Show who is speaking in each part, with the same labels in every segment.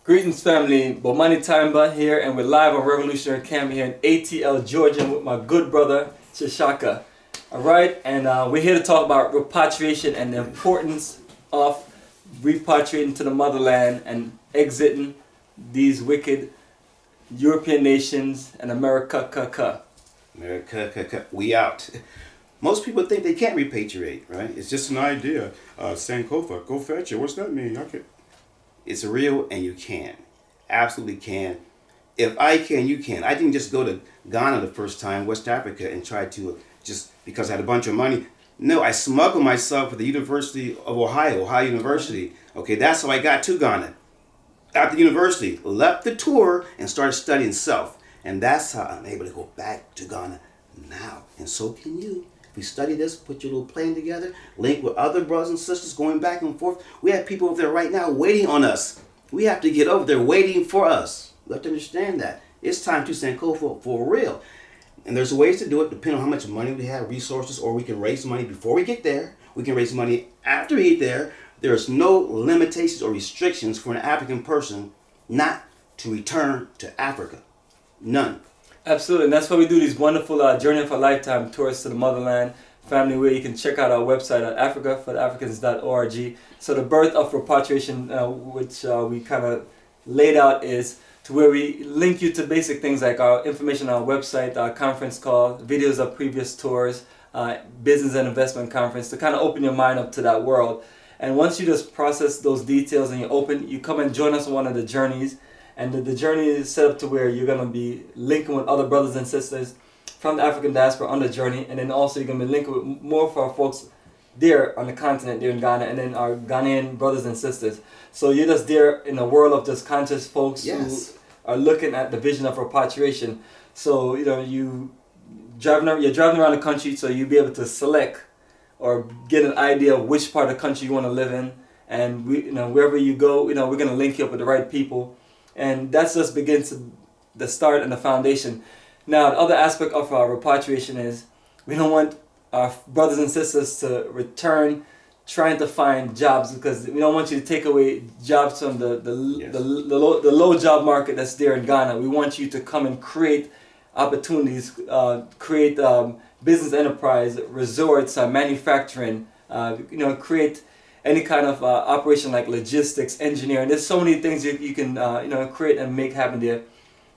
Speaker 1: Greetings, family. Bomani T'shaka here, and we're live on Revolutionary Camp here in ATL, Georgia, with my good brother T'shaka. All right, and we're here to talk about repatriation and the importance of repatriating to the motherland and exiting these wicked European nations and America.
Speaker 2: America, we out. Most people think they can't repatriate, right? It's just an idea. Sankofa, go fetch it. What's that mean? Okay. It's real, and you can. Absolutely can. If I can, you can. I didn't just go to Ghana the first time, West Africa, and try to just because I had a bunch of money. No, I smuggled myself at the University of Ohio University. Okay, that's how I got to Ghana. After the university, left the tour and started studying self. And that's how I'm able to go back to Ghana now. And so can you. If we study this, put your little plan together, link with other brothers and sisters going back and forth. We have people over there right now waiting on us. We have to get over there waiting for us. We have to understand that. It's time to Sankofa for real. And there's ways to do it depending on how much money we have, resources, or we can raise money before we get there. We can raise money after we get there. There's no limitations or restrictions for an African person not to return to Africa. None.
Speaker 1: Absolutely, and that's why we do these wonderful Journey of a Lifetime tours to the motherland, family, where you can check out our website at africafortheafricans.org. So the birth of repatriation, which we kind of laid out, is to where we link you to basic things like our information on our website, our conference call, videos of previous tours, business and investment conference, to kind of open your mind up to that world. And once you just process those details and you come and join us on one of the journeys. And the journey is set up to where you're going to be linking with other brothers and sisters from the African diaspora on the journey. And then also you're going to be linking with more of our folks there on the continent, there in Ghana, and then our Ghanaian brothers and sisters. So you're just there in a world of just conscious folks who are looking at the vision of repatriation. So, you're driving around the country, so you'll be able to select or get an idea of which part of the country you want to live in. And wherever you go, we're going to link you up with the right people. And that just begins the start and the foundation. Now, the other aspect of our repatriation is we don't want our brothers and sisters to return trying to find jobs, because we don't want you to take away jobs from the low job market that's there in Ghana. We want you to come and create opportunities, create business enterprise, resorts, manufacturing, create any kind of operation like logistics, engineering. There's so many things you can create and make happen there.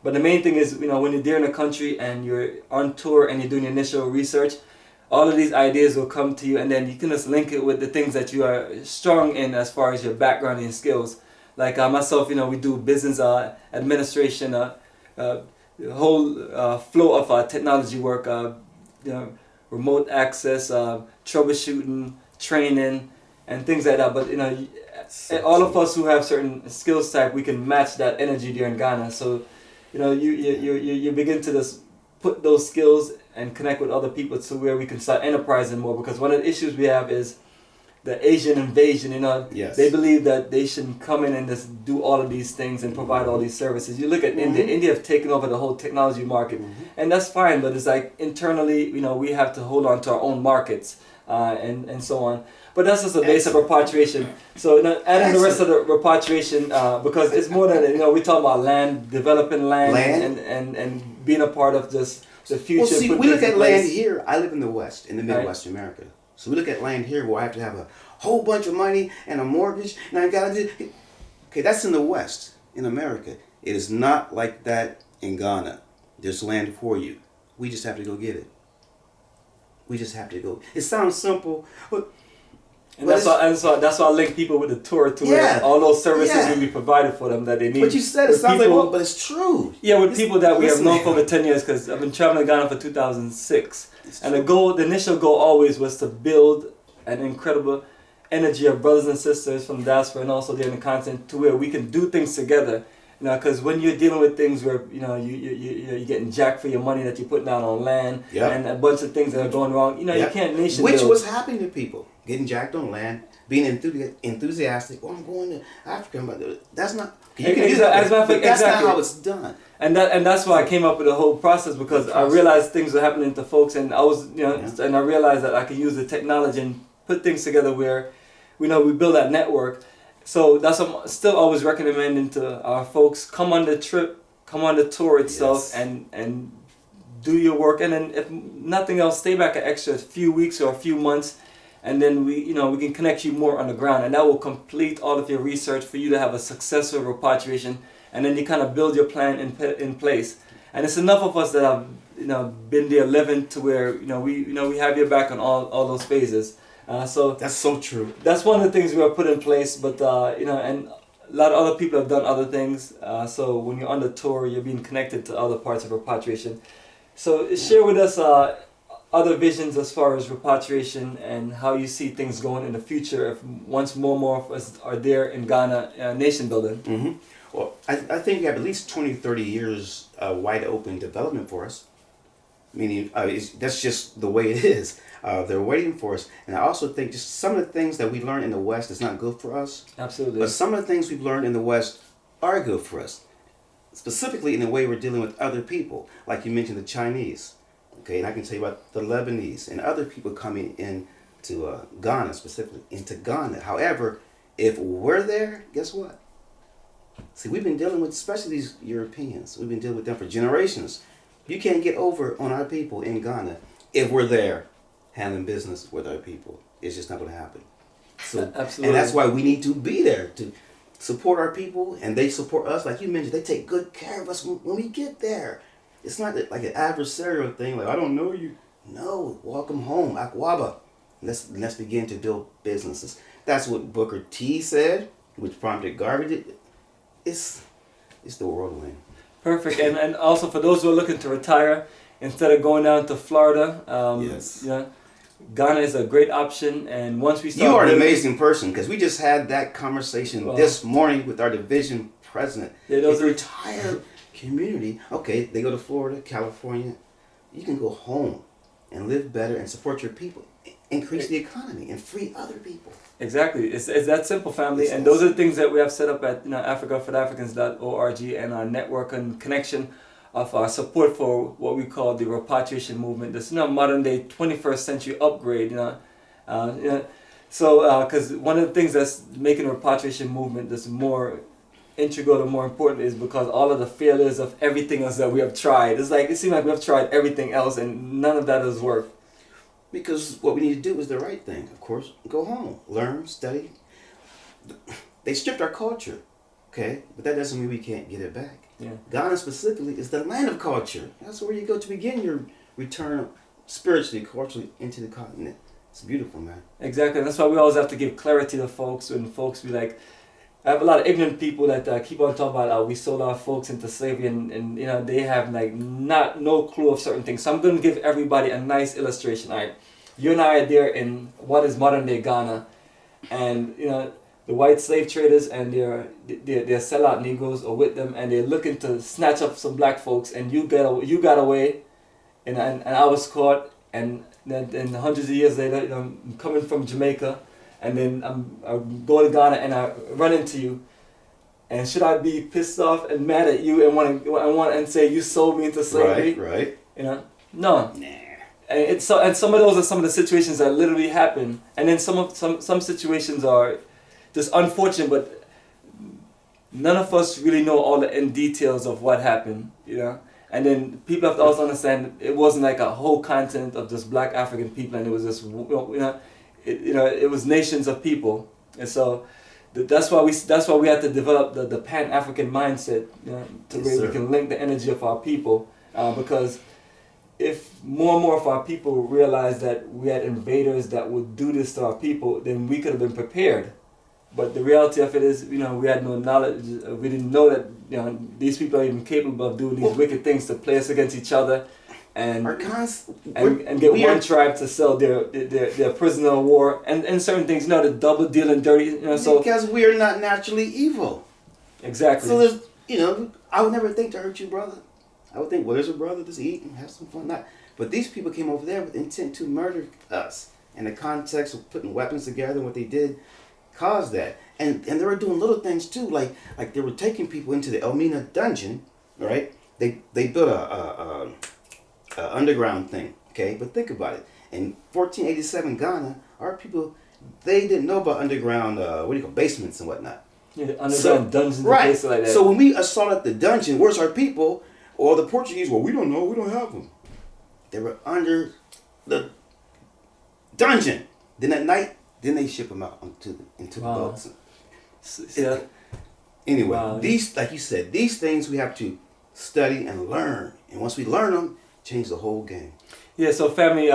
Speaker 1: But the main thing is, when you're there in a country and you're on tour and you're doing initial research, all of these ideas will come to you, and then you can just link it with the things that you are strong in as far as your background and skills. Like myself, we do business administration, the whole flow of technology work, remote access, troubleshooting, training, and things like that. But all of us who have certain skills type, we can match that energy there in Ghana. So you begin to just put those skills and connect with other people to where we can start enterprising more. Because one of the issues we have is the Asian invasion. They believe that they should come in and just do all of these things and provide all these services. You look at India. India have taken over the whole technology market, and that's fine. But it's like internally, we have to hold on to our own markets and so on. But that's just the base of repatriation. So adding the rest of the repatriation, because it's more than we talk about land, developing land. And being a part of just the future.
Speaker 2: Well, see, we look at land here. I live in the West, in the Midwest America. So we look at land here where I have to have a whole bunch of money and a mortgage, and I gotta do. Okay, that's in the West, in America. It is not like that in Ghana. There's land for you. We just have to go get it. We just have to go. It sounds simple, but.
Speaker 1: And that's why I link people with the tour to where all those services will be provided for them that they need.
Speaker 2: But you said it sounds like, but it's true.
Speaker 1: Yeah, with people that we have known for over 10 years, because I've been traveling to Ghana for 2006. And the initial goal always was to build an incredible energy of brothers and sisters from the diaspora and also there in the continent to where we can do things together. Because when you're dealing with things where you're getting jacked for your money that you're putting down on land and a bunch of things that are going wrong, you can't nation build.
Speaker 2: Which was happening to people, getting jacked on land, being enthusiastic. I'm going to Africa, but that's not. That's not how it's done.
Speaker 1: And that's why I came up with the whole process, because I realized things were happening to folks, and I was and I realized that I could use the technology and put things together where we build that network. So that's what I'm still always recommending to our folks. Come on the trip, come on the tour itself,
Speaker 2: Yes.
Speaker 1: and do your work. And then if nothing else, stay back an extra few weeks or a few months, and then we can connect you more on the ground, and that will complete all of your research for you to have a successful repatriation. And then you kind of build your plan in place. And it's enough of us that have been there living to where we have your back on all those phases. So
Speaker 2: That's so true.
Speaker 1: that's one of the things we have put in place. But and a lot of other people have done other things. So when you're on the tour, you're being connected to other parts of repatriation. So share with us other visions as far as repatriation and how you see things going in the future if once more of us are there in Ghana, nation building.
Speaker 2: Mm-hmm. Well, I think we have at least 20, 30 years wide open development for us. Meaning, that's just the way it is. They're waiting for us. And I also think just some of the things that we learn in the West is not good for us.
Speaker 1: Absolutely.
Speaker 2: But some of the things we've learned in the West are good for us. Specifically in the way we're dealing with other people. Like you mentioned the Chinese. Okay, and I can tell you about the Lebanese and other people coming in to Ghana, specifically into Ghana. However, if we're there, guess what? See, we've been dealing with, especially these Europeans, we've been dealing with them for generations. You can't get over on our people in Ghana if we're there handling business with our people. It's just not going to happen. So,
Speaker 1: Absolutely.
Speaker 2: and that's why we need to be there to support our people, and they support us. Like you mentioned, they take good care of us when we get there. It's not like an adversarial thing, like, I don't know you. No, welcome home, Akwaba. Let's begin to build businesses. That's what Booker T said, which prompted Garvey. It's the whirlwind.
Speaker 1: Perfect. And also for those who are looking to retire, instead of going down to Florida,
Speaker 2: Yes.
Speaker 1: Ghana is a great option. And once we start,
Speaker 2: You are an amazing person, because we just had that conversation
Speaker 1: Well,
Speaker 2: this morning with our division president.
Speaker 1: Yeah, those
Speaker 2: the
Speaker 1: are-
Speaker 2: retired community. Okay, they go to Florida, California. You can go home and live better and support your people, increase the economy, and free other people.
Speaker 1: Exactly. It's that simple, family.
Speaker 2: It's
Speaker 1: And
Speaker 2: that
Speaker 1: those are the things that we have set up at africafortheafricans.org and our network and connection of our support for what we call the repatriation movement. This modern day 21st century upgrade. So because one of the things that's making the repatriation movement this more integral and more important is because all of the failures of everything else that we have tried. It's like it seems like we have tried everything else and none of that has worked.
Speaker 2: Because what we need to do is the right thing, of course. Go home, learn, study. They stripped our culture, okay? But that doesn't mean we can't get it back.
Speaker 1: Yeah.
Speaker 2: Ghana specifically is the land of culture. That's where you go to begin your return spiritually, culturally into the continent. It's beautiful, man.
Speaker 1: Exactly. That's why we always have to give clarity to folks when folks be like, I have a lot of ignorant people that keep on talking about we sold our folks into slavery and they have like no clue of certain things. So I'm going to give everybody a nice illustration. All right, you and I are there in what is modern day Ghana, and the white slave traders and their sellout Negroes are with them, and they're looking to snatch up some black folks, and you got away, and I was caught, and then hundreds of years later, I'm coming from Jamaica. And then I go to Ghana and I run into you, and should I be pissed off and mad at you and want and say you sold me into slavery?
Speaker 2: Right.
Speaker 1: No.
Speaker 2: Nah.
Speaker 1: And some of those are some of the situations that literally happen, and then some situations are just unfortunate, but none of us really know all the end details of what happened. And then people have to also understand it wasn't like a whole continent of just black African people, and it was just it was nations of people, and so that's why we had to develop the Pan-African mindset, to where we can link the energy of our people, because if more and more of our people realized that we had invaders that would do this to our people, then we could have been prepared. But the reality of it is, we had no knowledge. We didn't know that these people are even capable of doing these wicked things to play us against each other. And get one tribe to sell their prisoner of war and certain things, the double dealing dirty, so
Speaker 2: because we are not naturally evil.
Speaker 1: Exactly.
Speaker 2: So there's, I would never think to hurt you, brother. I would think, well, there's a brother, just eat and have some fun. But these people came over there with intent to murder us. And the context of putting weapons together and what they did caused that. And they were doing little things too, like they were taking people into the Elmina dungeon, right? They built a underground thing, okay? But think about it. In 1487 Ghana, our people, they didn't know about underground, basements and whatnot.
Speaker 1: Yeah, underground dungeons and
Speaker 2: right.
Speaker 1: places like that.
Speaker 2: So when we assaulted the dungeon, where's our people? Or the Portuguese, well, we don't know, we don't have them. They were under the dungeon. Then at night, then they ship them out into the boats.
Speaker 1: Yeah.
Speaker 2: Anyway, these, like you said, these things we have to study and learn. And once we learn them, change the whole game.
Speaker 1: Yeah, so family,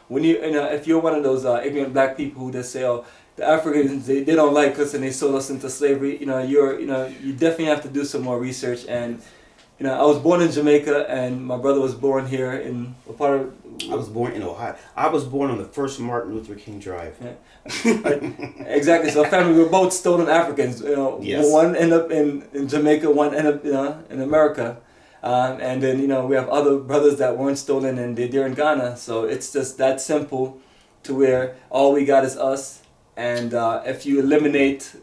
Speaker 1: when if you're one of those ignorant black people who just say, oh, the Africans, they don't like us and they sold us into slavery, you definitely have to do some more research. And I was born in Jamaica, and my brother was born here in a part of.
Speaker 2: I was born in Ohio. I was born on the first Martin Luther King Drive.
Speaker 1: Yeah. Exactly. So family, we're both stolen Africans.
Speaker 2: Yes.
Speaker 1: One end up in Jamaica, one end up in America, and then we have other brothers that weren't stolen and they're in Ghana. So it's just that simple, to where all we got is us. And if you eliminate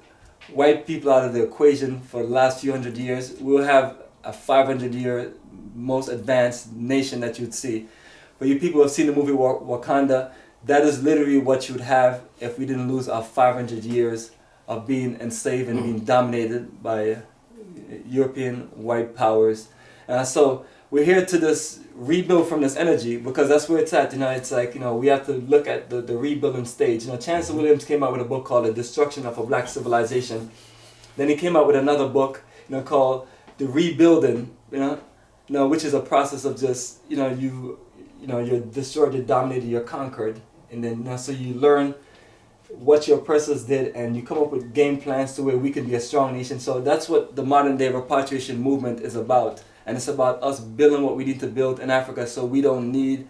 Speaker 1: white people out of the equation for the last few hundred years, we'll have a 500-year most advanced nation that you'd see. But you people have seen the movie Wakanda. That is literally what you would have if we didn't lose our 500 years of being enslaved and being dominated by European white powers. So we're here to this rebuild from this energy, because that's where it's at. It's like, we have to look at the rebuilding stage. Chancellor Williams came out with a book called The Destruction of a Black Civilization. Then he came out with another book, called The Rebuilding, which is a process of just, you're destroyed, you're dominated, you're conquered. And then so you learn what your oppressors did, and you come up with game plans to where we can be a strong nation. So that's what the modern day repatriation movement is about. And it's about us building what we need to build in Africa, so we don't need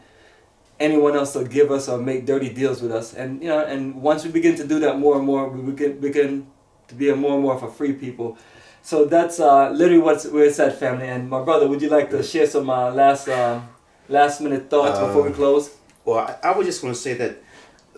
Speaker 1: anyone else to give us or make dirty deals with us. And and once we begin to do that more and more, we begin to be more and more of a free people. So that's literally where it's at, family. And my brother, would you like to share some last minute thoughts before we close?
Speaker 2: Well, I was just going to say that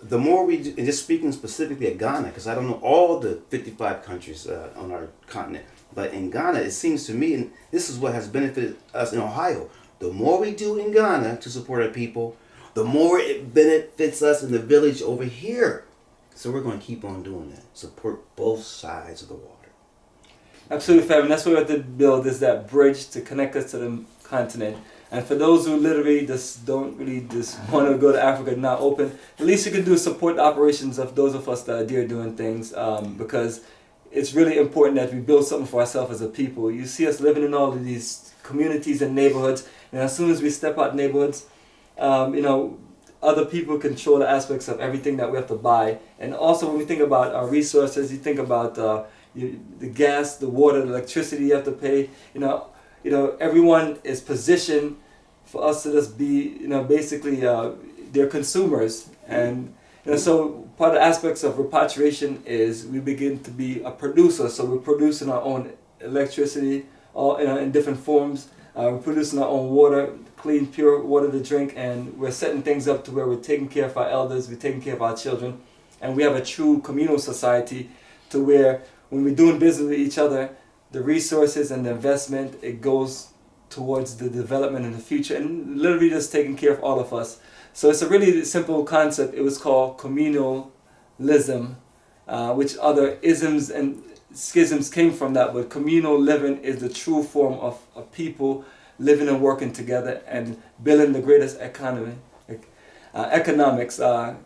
Speaker 2: the more we do, and just speaking specifically at Ghana, because I don't know all the 55 countries on our continent, but in Ghana, it seems to me, and this is what has benefited us in Ohio, the more we do in Ghana to support our people, the more it benefits us in the village over here. So we're going to keep on doing that. Support both sides of the water.
Speaker 1: Absolutely, family. That's what we have to build, is that bridge to connect us to the continent. And for those who literally don't really want to go to Africa, not open, the least you can do is support the operations of those of us that are there doing things, because it's really important that we build something for ourselves as a people. You see us living in all of these communities and neighborhoods, and as soon as we step out neighborhoods, other people control the aspects of everything that we have to buy. And also when we think about our resources, you think about the gas, the water, the electricity you have to pay. Everyone is positioned for us to just be, basically, they're consumers. And so part of the aspects of repatriation is we begin to be a producer. So we're producing our own electricity, all in different forms. We're producing our own water, clean, pure water to drink, and we're setting things up to where we're taking care of our elders, we're taking care of our children, and we have a true communal society to where when we're doing business with each other, the resources and the investment, it goes towards the development in the future, and literally just taking care of all of us. So it's a really simple concept. It was called communalism, which other isms and schisms came from that, but communal living is the true form of people living and working together and building the greatest economics.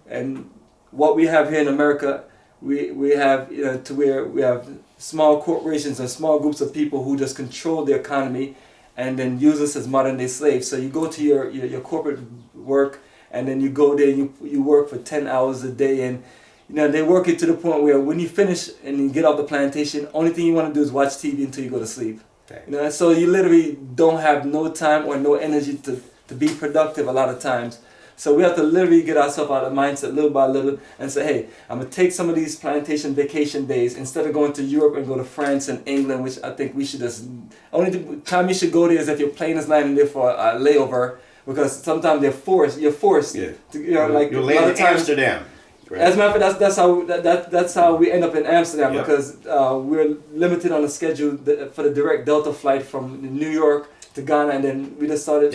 Speaker 1: And what we have here in America, we have to where we have small corporations and small groups of people who just control the economy and then use us as modern day slaves. So you go to your corporate work, and then you go there and you work for 10 hours a day, and they work it to the point where when you finish and you get off the plantation, only thing you want to do is watch TV until you go to sleep. Okay. So you literally don't have no time or no energy to be productive a lot of times. So we have to literally get ourselves out of the mindset little by little and say, hey, I'm going to take some of these plantation vacation days instead of going to Europe and go to France and England, which I think we should just, only time you should go there is if your plane is landing there for a layover, because sometimes you're forced to, like
Speaker 2: you're landing in Amsterdam.
Speaker 1: Right. As a matter of fact, that's how we end up in Amsterdam, yep. Because we're limited on the schedule for the direct Delta flight from New York to Ghana, and then we just started,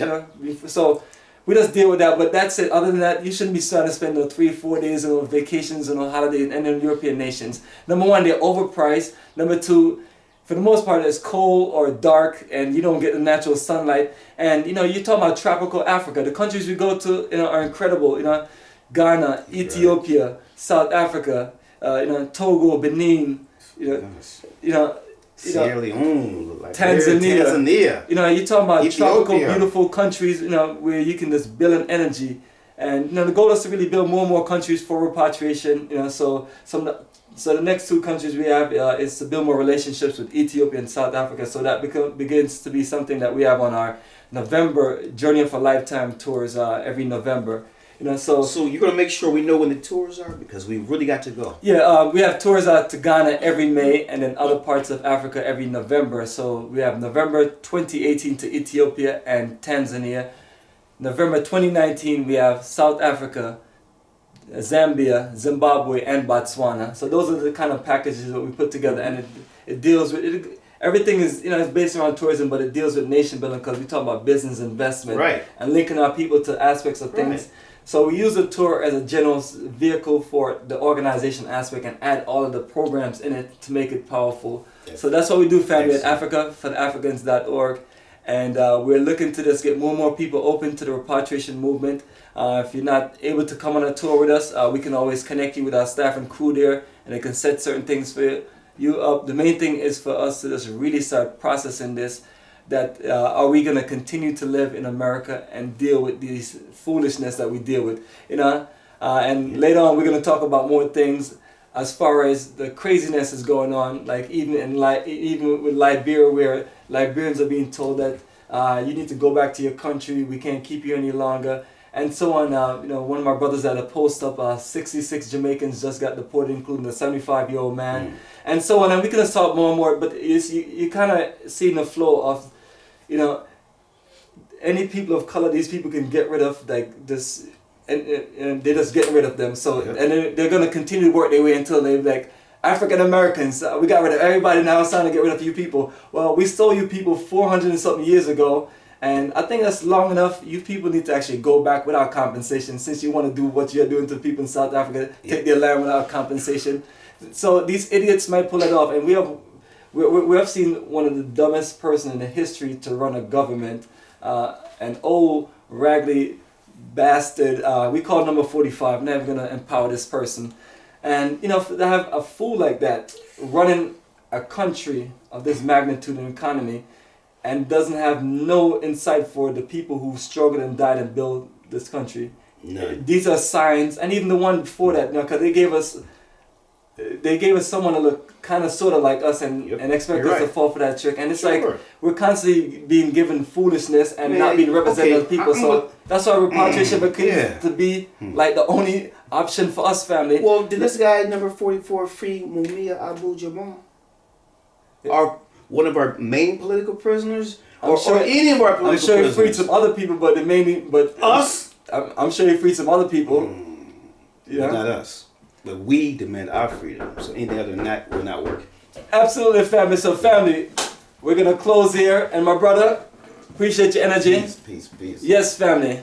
Speaker 1: so we just deal with that. But that's it. Other than that, you shouldn't be trying to spend 3-4 days on vacations and on holidays and in European nations. Number one, they're overpriced. Number two, for the most part, it's cold or dark, and you don't get the natural sunlight. And you know, you're talking about tropical Africa. The countries we go to, you know, are incredible. You know, Ghana, Ethiopia, South Africa, you know, Togo, Benin. You know,
Speaker 2: Sierra Leone, like
Speaker 1: Tanzania. You know, you're talking about
Speaker 2: Ethiopia.
Speaker 1: tropical, beautiful countries. You know, where you can just build an energy. And you know, the goal is to really build more and more countries for repatriation. You know, so the next two countries we have is to build more relationships with Ethiopia and South Africa. So that begins to be something that we have on our November Journey of a Lifetime tours every November. You know, so
Speaker 2: you're gonna make sure we know when the tours are, because we really got to go.
Speaker 1: Yeah, we have tours out to Ghana every May, and then other parts of Africa every November. So we have November 2018 to Ethiopia and Tanzania. November 2019 we have South Africa, Zambia, Zimbabwe, and Botswana. So those are the kind of packages that we put together, and it deals with it. Everything is, you know, it's based around tourism, but it deals with nation building, because we talk about business investment,
Speaker 2: right,
Speaker 1: and linking our people to aspects of things. Right. So we use the tour as a general vehicle for the organization aspect and add all of the programs in it to make it powerful. Yes. So that's what we do, family, at Africa for the Africans.org. And we're looking to just get more and more people open to the repatriation movement. If you're not able to come on a tour with us, we can always connect you with our staff and crew there, and they can set certain things for you up. The main thing is for us to just really start processing this. That are we going to continue to live in America and deal with these foolishness that we deal with, you know? And later on, we're going to talk about more things as far as the craziness is going on, like even with Liberia, where Liberians are being told that you need to go back to your country, we can't keep you any longer, and so on. You know, one of my brothers had a post up, 66 Jamaicans just got deported, including a 75-year-old man, and so on. And we can just talk more and more, but you kind of see the flow of, you know, any people of color, these people can get rid of, like this, and they're just getting rid of them. So and they're going to continue to work their way until they're like, African Americans, we got rid of everybody, now it's time to get rid of you people. Well, we stole you people 400 and something years ago, and I think that's long enough. You people need to actually go back without compensation, since you want to do what you're doing to people in South Africa, take their land without compensation. So these idiots might pull it off, and we have seen one of the dumbest person in the history to run a government, an old raggedy bastard. We call number 45. I'm never gonna empower this person. And you know, to have a fool like that running a country of this magnitude and economy, and doesn't have no insight for the people who struggled and died and built this country. None. These are signs, and even the one before that, you know, because they gave us someone to look kind of sort of like us, and expect us to fall for that trick. And it's like we're constantly being given foolishness and not being represented as people. So that's why repatriation begins to be like the only option for us, family.
Speaker 2: Well, did this guy number 44 free Mumia Abu Jamal? Or one of our main political prisoners? Or any of our political prisoners?
Speaker 1: I'm sure he freed some other people, but
Speaker 2: us?
Speaker 1: I'm sure he freed some other people.
Speaker 2: Yeah, not us. But we demand our freedom. So anything other than that will not work.
Speaker 1: Absolutely, family. So family, we're going to close here. And my brother, appreciate your energy.
Speaker 2: Peace.
Speaker 1: Yes, family.